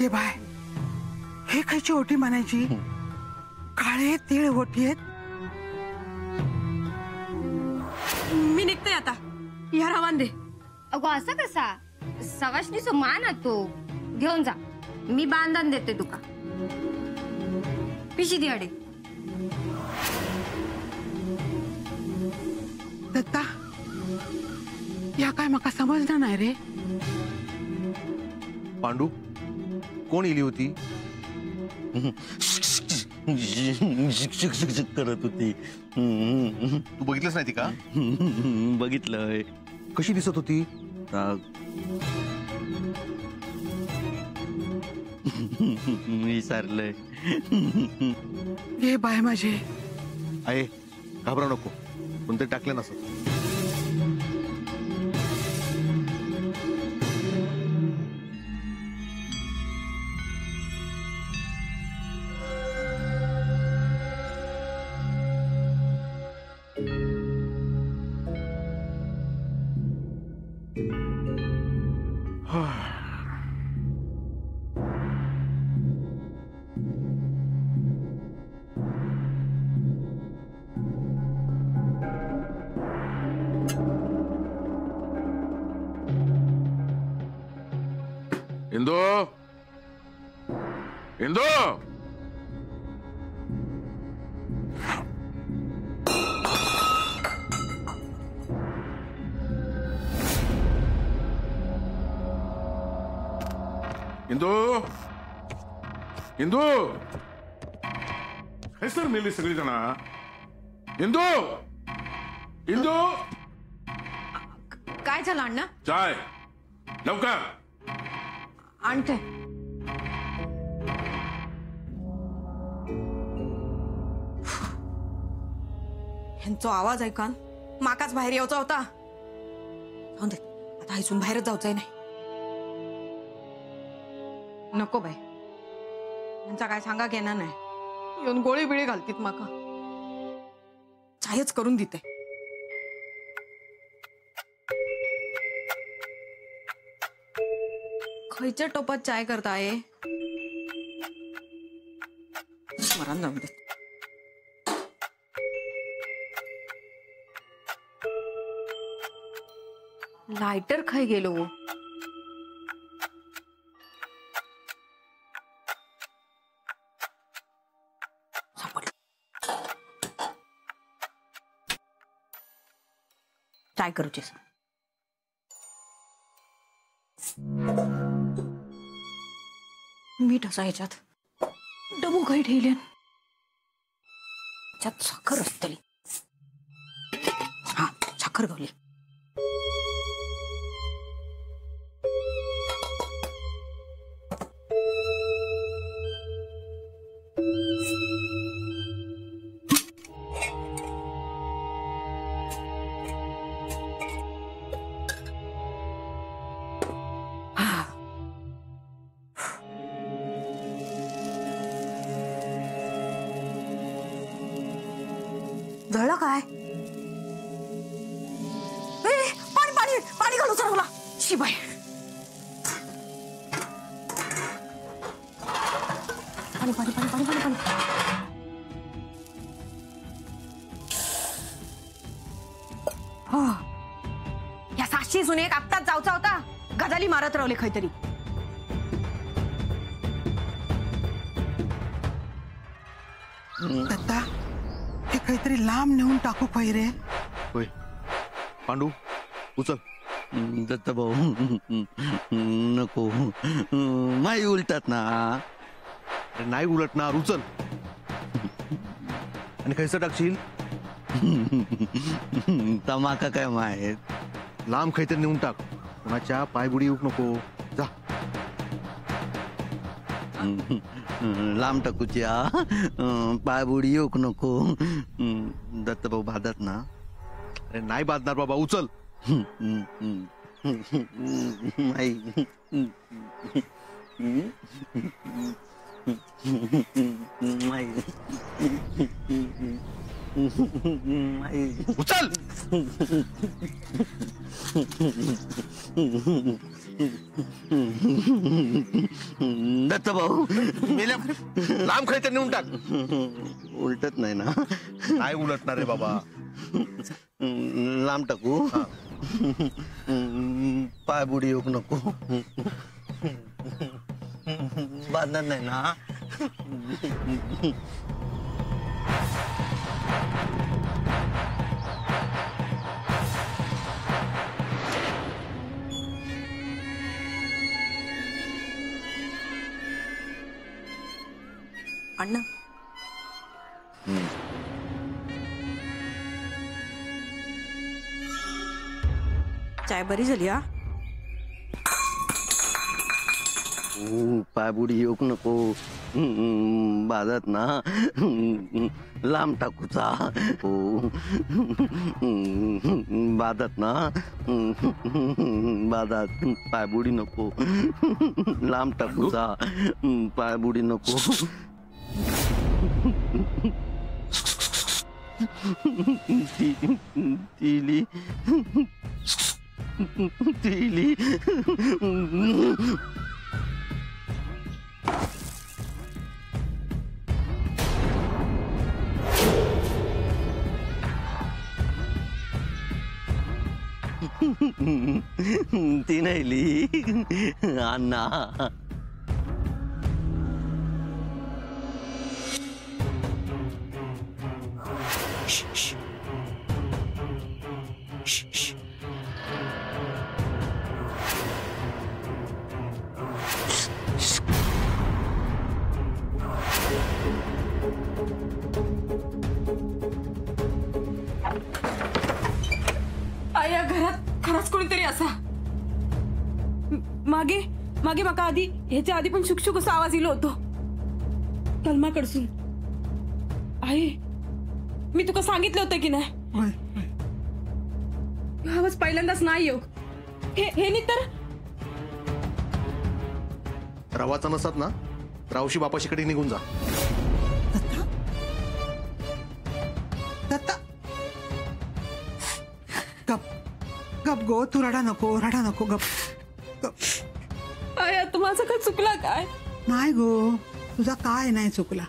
ये बाय हे खायची ओटी म्हणायची काळे तीळ ओटी आहेत. मी निघते आता या रवान दे. अगो असं कसा सवाशनीचो मान तो घेऊन जा मी बांधून देते तुका पिशी दिहाडे. दत्ता या काय मका समजलं नाही रे. पांडू कोण इली होती? करत होती. तू बघितलंच नाही ती का? बघितलंय. कशी दिसत होती? विसरलंय. ये बाय माझे आहे घाबरा नको कोणतरी टाकलं नसत. इंदू इंदू इंदू इंदू हैसर मेली सगळी जण. इंदू इंदू काय झालं अण्णा? चाय लवकर आणते. ह्यांचा आवाज ऐकान माकाच बाहेर यायचा होता. आता इथून बाहेरच जाऊचंय नाही. नको बाई यांचा काय सांगा घेणार नाही. येऊन गोळी बिळी घालतीत माका. चायच करून देते. खयच्या टोपात चाय करताय? मरण जाऊ दे. लायटर खाई गेलो. चाय करूचे मीठ असा ह्याच्यात डबू काही ठेवले त्यात साखर असतली. हा साखर घावली. जळलं काय? पाणी पाणी पाणी घालू चला शिबाई. पाणी पाणी पाणी पाणी पाणी पाणी. या साक्षी सुने एक आत्ताच जाऊचा होता. गजाली मारत रावले खैतरी. दत्ता हे काहीतरी लांब नेऊन टाकू पाहिजे रे. होय पांडू उचल. दत्ता भाऊ नको माई उलटात ना. अरे नाही उलटणार उचल. आणि कैसे टाकशील? तमाका काय माहित. लांब काहीतरी नेऊन टाक. कोणाच्या पायबुडी येऊ नको. जा लांब टाकूच्या पायबुडी येऊक नको. दत्ता भाऊ बाधात ना. अरे नाही बांधणार बाबा उचल. माई माई माई उचल. दत्त भाऊ मेल्या लांब खायचं नेऊन टाक. उलटत नाही ना. काय उलटणार रे बाबा. लांब टाकू. पाय बुडी येऊ नको. बांधणार नाही ना. अण्णा चाय बरी झाली हा. पाय बुडी येऊ नको. बाजात ना. लांब टाकूचा. बाजात ना. बाजात पाय बुडी नको. लांब टाकूचा. पाय बुडी नको. तिली तिली ती नाही अण्णा. या घरात खरंच कोणीतरी असा. मागे मागे माका आधी ह्याच्या आधी पण शुकशुक असा आवाज इलो होतो कलमाकडसून. आई मी तुका सांगितलं होतं की नाही. होय. आवाज पहिल्यांदाच नाही येऊ. हे तर रवाचा नसतात ना. रावशी बापाशीकडे निघून जा. दत्ता दत्ता गप गप गो. तू रडा नको गप गप. आई आता माझं काय चुकला काय. नाही गो, तुझा काय नाही चुकला.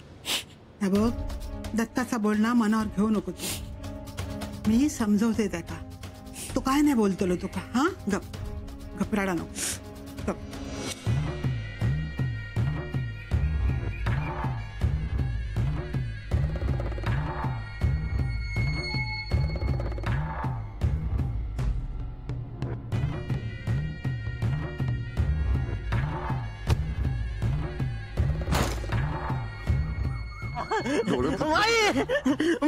हे बघ, दत्ताचा बोलणं मनावर घेऊ नको तू. मी समजवते त्याला. तू काय नाही बोलतलो तुका. हा गप गप रडा नको गप. माई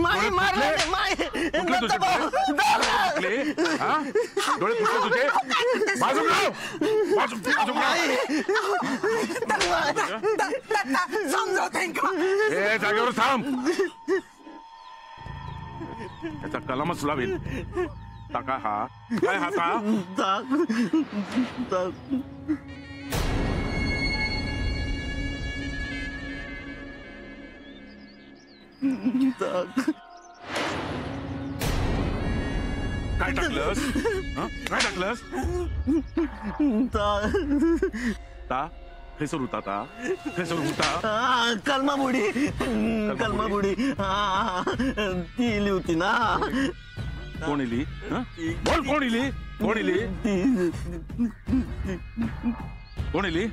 माई मारलं माई. कुठले तुझे डोळे? हा? डोळे कुठले तुझे? बाजूला लाव. बाजूला समजवते का. ए जागेवर थांब. त्याचा कलमच लावेल. टाका हा. काय हाता? काय टाकलंस? काय टाकलंस? ता खैसर होता ता खैसर होता. कलमा बुडी ती इली होती ना. कोण इली? बोल कोण इली? कोण इली? कोण इली?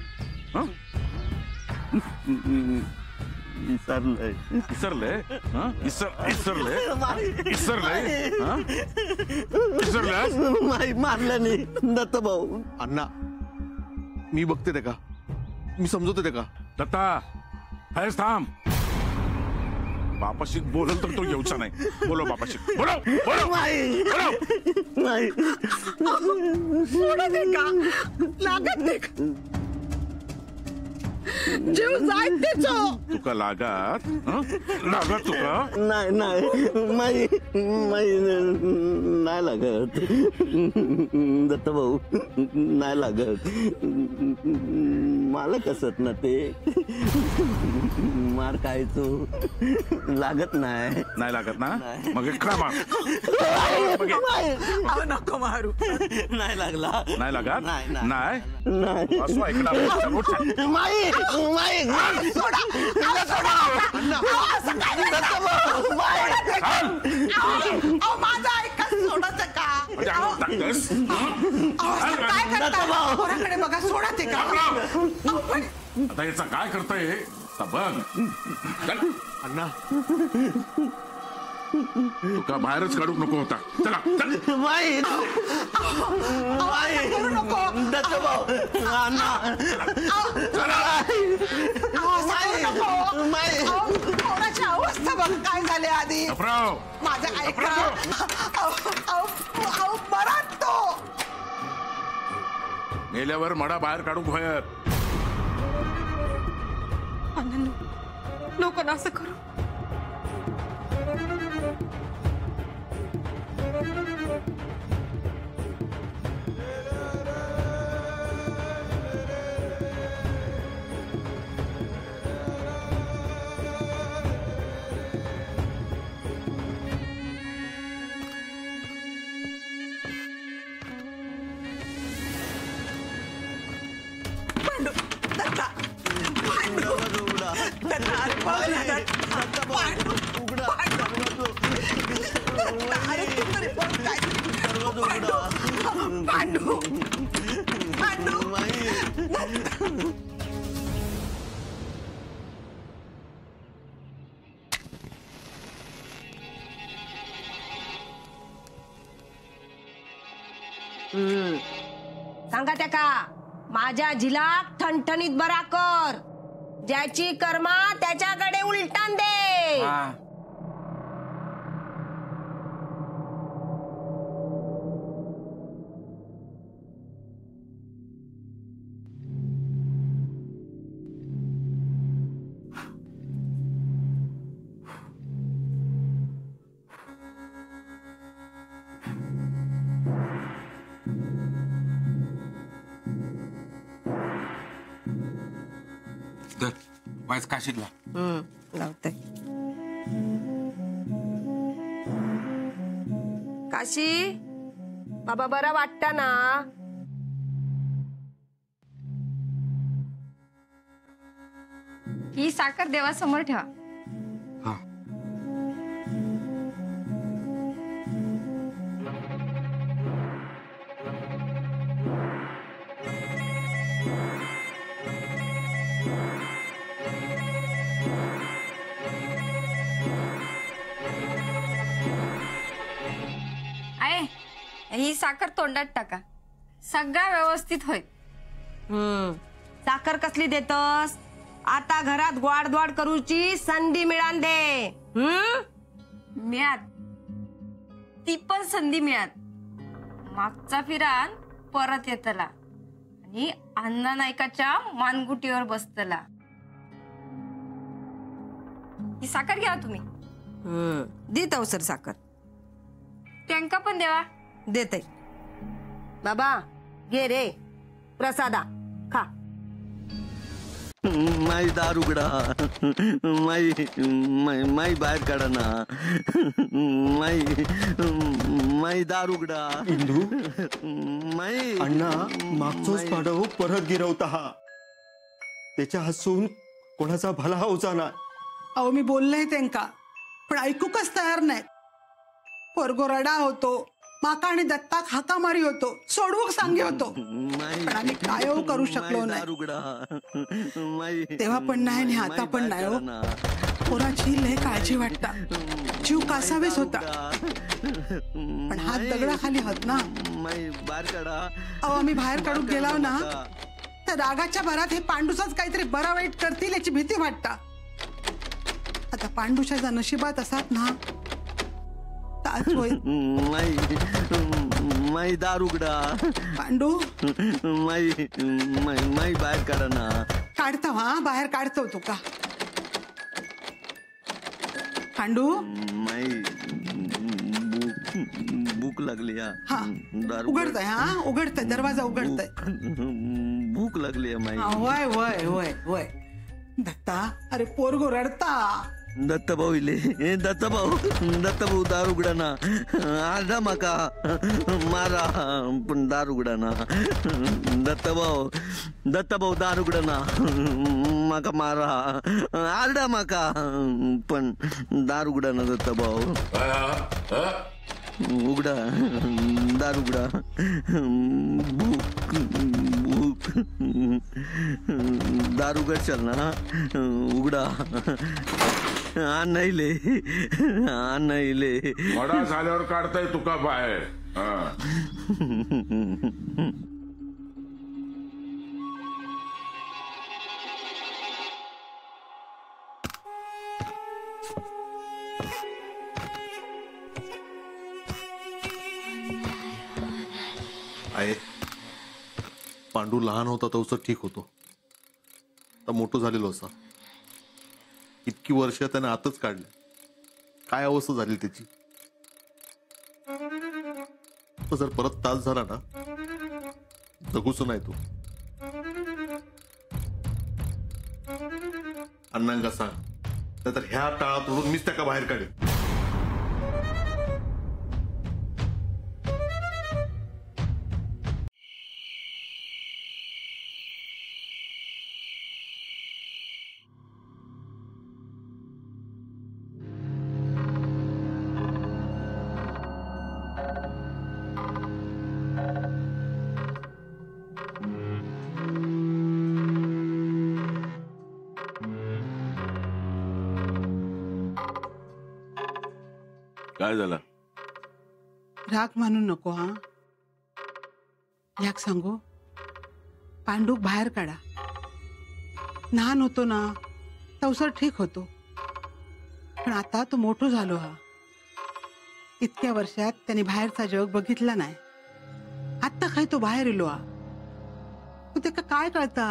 विसरलंय. इसरलंय? इसरलंय? इसरलंय? माई मारलं नाही दत्त भाऊ. अण्णा मी बघते ते का. मी समजवते ते का. दत्ता आहेस थांब. बापाशी बोलल तर तो येऊचा नाही. बोलो बापाशी. बोलो बोलो माई बोलो. माई लागत नाही का. जीव जायतेच तुका लागत लागत तुका नाही नाही माई माई नाही लागत दत्ता भाऊ नाही लागत मला कसत ना ते मार खायचो लागत नाही नाही लागत ना मग एक खा मार नको मारू नाही लागला नाही लागत नाही, नाही. नाही नाही असं ऐकलं माई माई माझा ऐका सोडायचं का टाकतोस काय करता पोराकडे बघा सोडा ते का आता याचा काय करतोय आता बघ चल. अण्णा तुका बाहेरच काढूक नको होता चला चल. माई माई दत्ता भाऊ अण्णा माई पोराची अवस्था बघ काय झाली आधी गपराव माझं ऐका मरात तो मेल्यावर मडा बाहेर काढूक बाहेर नको ना असं करू. सांगा त्या का माझ्या झिलाक ठणठणीत बरा कर ज्याची कर्मा त्याच्याकडे उलटान दे. वाईस काय शिकला लावते काशी बाबा बरा वाटता ना. ही साखर देवासमोर ठेवा. ही साखर तोंडात टाका सगळं व्यवस्थित होईल. साखर कसली देतस आता घरात गोड करूची संधी मिळान दे. मिळात ती पण संधी मिळात मागचा फिरान परत येतला आणि अण्णा नायकाच्या मानगुटीवर बसतला. ही साखर घ्या तुम्ही. देत अवसर साखर त्यांका पण देवा. देते बाबा घे रे प्रसादा खा. माई दार उघडा माई माई माई बाहेर काढा ना माई माई दार उघडा. इंदू माई अण्णा मागचोच पाडव परत गिरवता हा त्याच्या हसून कोणाचा भला होचा ना. अहो मी बोलले त्यांका पण ऐकूकच तयार नाही. पोरगो रडा होतो माका आणि दत्ताक हाका मारी होतो सोडवूक सांगे होतो पण आम्ही काय करू शकलो नाही. तेव्हा पण नाही आणि आता पण नाही हो. पोराची लय काळजी वाटता जीव कासावेच होता पण हात दगडाखाली होत ना. अहो आम्ही बाहेर काढून गेलाव ना तर रागाच्या भरात हे पांडूचाच काहीतरी बरा वाईट करतील याची भीती वाटता. आता पांडूच्या नशिबात असात ना माई दार उघडा पांडू माई माई माई बाहेर काढा ना. काढतो हा, बाहेर काढतो तुका. पांडू माई भूक लागली हा दारू उघडतय, हा उघडतय, दरवाजा उघडतय. भूक लागली माई. वय वय वय वय. दत्ता, अरे पोरगो रडता. दत्ताभाऊ इले, दत्ताभाऊ दार उघडा ना. आरडा माका मारा पण दार उघडा ना. दत्ताभाऊ दार उघडा ना. माका मारा, आरडा माका पण दार उघडा ना. दत्ताभाऊ उघडा, दार उघडा. भूक दार उघडशाल ना. उघडा. नाही ले वडा झाल्यावर काढताय तुका बाहेर. हा. आहे पांडू लहान होता तवसं ठीक होतो. आता मोठं झालेलो असा. इतकी वर्ष त्याने आतच काढली. काय अवस्था झाली त्याची. तो जर परत तास झाला ना जगूच नाही तू. अण्णांका सांग, नाहीतर ह्या टाळात उडून मीच त्याका बाहेर काढेन. काय झालं? राग मानू नको हा. याक सांगू, पांडूक बाहेर काढा. लहान होतो ना तवसर ठीक होतो, पण आता तो मोठो झालो हा. इतक्या वर्षात त्याने बाहेरचा जग बघितला नाही. आत्ता काय तो बाहेर इलो हा. तू त्याका काय कळता.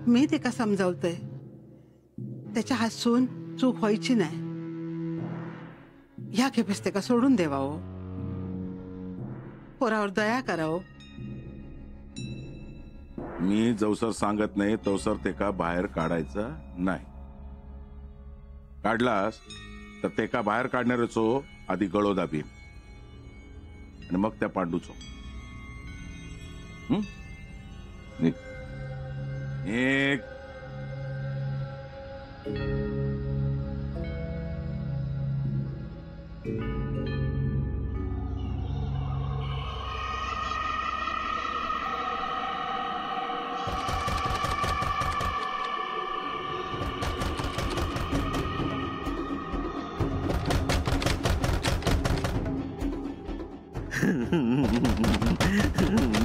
मी त्याका समजावतोय, त्याच्या हसून चूक व्हायची नाही. ह्या खेपेस त्याका सोडून देवावं. पोरावर दया करावं. मी जवसर सांगत नाही तवसर ते का बाहेर काढायचा नाही. काढलास तर ते का बाहेर काढणाऱ्याचो आधी गळो दाबीन आणि मग त्या पांडूचो. निघ.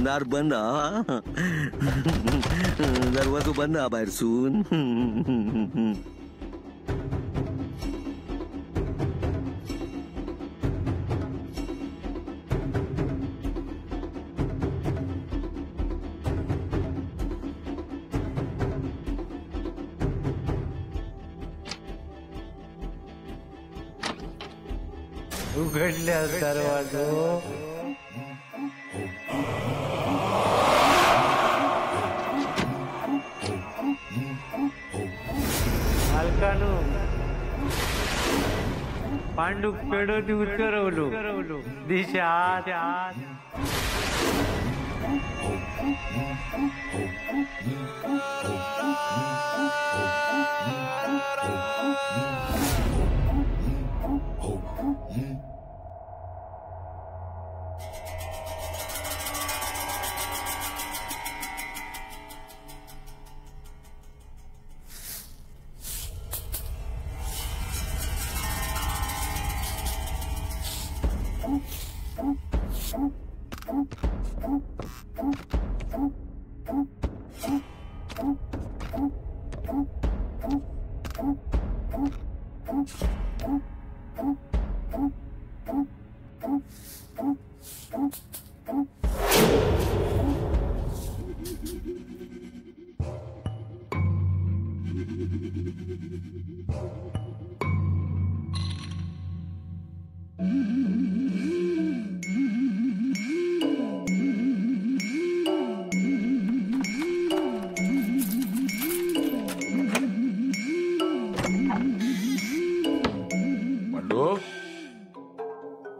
दार बंद हा. दरवाजा बंद हा बाहेर सून. उघडल्या दरवाजो. मालकानो पांडूक पेडोनी उतरवलो. दिशात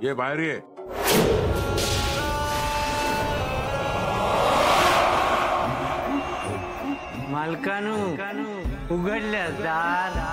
ये बाहेर ये. मालकानू उघडल्या दार.